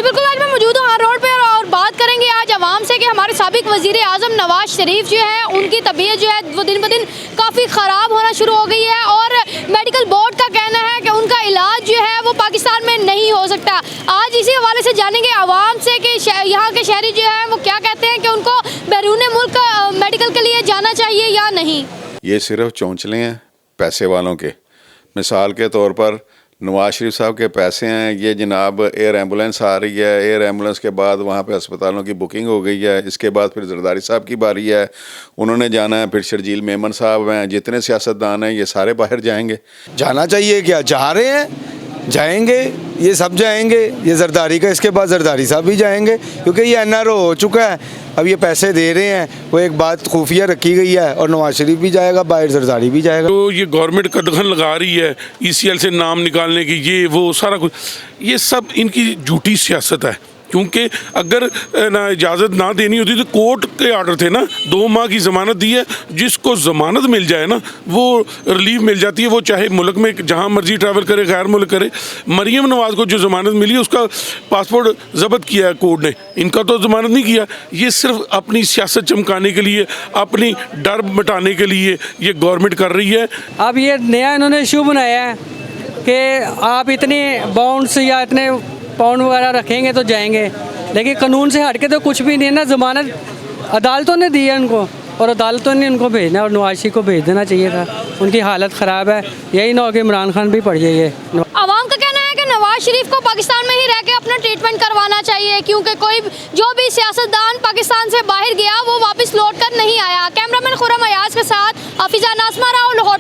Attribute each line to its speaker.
Speaker 1: बिल्कुल, आज मैं मौजूद हूँ हर रोड पे और बात करेंगे आज आवाम से कि हमारे साबिक वज़ीर आज़म नवाज शरीफ जो है उनकी तबीयत जो है वो दिन ब दिन काफ़ी ख़राब होना शुरू हो गई है और मेडिकल बोर्ड का कहना है कि उनका इलाज जो है वो पाकिस्तान में नहीं हो सकता। आज इसी हवाले से जानेंगे आवाम से कि यहाँ के शहरी जो है वो क्या कहते हैं कि उनको बैरून मुल्क मेडिकल के लिए जाना चाहिए या नहीं।
Speaker 2: ये सिर्फ चौंचले हैं पैसे वालों के। मिसाल के तौर पर नवाज शरीफ साहब के पैसे हैं, ये जनाब एयर एम्बुलेंस आ रही है, एयर एम्बुलेंस के बाद वहाँ पे अस्पतालों की बुकिंग हो गई है। इसके बाद फिर जरदारी साहब की बारी है, उन्होंने जाना है। फिर शर्जील मेमन साहब हैं, जितने सियासतदान हैं ये सारे बाहर जाएंगे।
Speaker 3: जाना चाहिए क्या, जा रहे हैं, जाएंगे, ये सब जाएंगे। ये जरदारी का, इसके बाद जरदारी साहब भी जाएंगे क्योंकि ये एनआरओ हो चुका है। अब ये पैसे दे रहे हैं, वो एक बात खुफिया रखी गई है और नवाज शरीफ भी जाएगा बाहर, जरदारी भी जाएगा। तो
Speaker 4: ये गवर्नमेंट कदगन लगा रही है ईसीएल से नाम निकालने की, ये वो सारा कुछ, ये सब इनकी झूठी सियासत है। क्योंकि अगर ना इजाज़त ना देनी होती तो कोर्ट के आर्डर थे ना, 2 माह की ज़मानत दी है। जिसको ज़मानत मिल जाए ना वो रिलीफ मिल जाती है, वो चाहे मुल्क में जहाँ मर्जी ट्रैवल करे, गैर मुल्क करे। मरीम नवाज़ को जो ज़मानत मिली उसका पासपोर्ट ज़ब्त किया है कोर्ट ने, इनका तो ज़मानत नहीं किया। ये सिर्फ अपनी सियासत चमकाने के लिए, अपनी डर मिटाने के लिए ये गवर्नमेंट कर रही है।
Speaker 5: अब ये नया इन्होंने इशू बनाया है कि आप इतने बाउंड्स या इतने पाउंड वगैरह रखेंगे तो जाएंगे, लेकिन कानून से हट के तो कुछ भी नहीं है ना। ज़मानत अदालतों ने दी है उनको और अदालतों ने उनको भेजना और नवाज शरीफ को भेज देना चाहिए था। उनकी हालत ख़राब है, यही ना हो कि इमरान खान भी पड़ जाइए।
Speaker 1: आवाम का कहना है कि नवाज शरीफ को पाकिस्तान में ही रह के अपना ट्रीटमेंट करवाना चाहिए क्योंकि कोई जो भी सियासतदान पाकिस्तान से बाहर गया वो वापस लौट कर नहीं आया। कैमरामैन खुरम अयाज के साथ हाफिजा नाज़मा राव, लाहौर।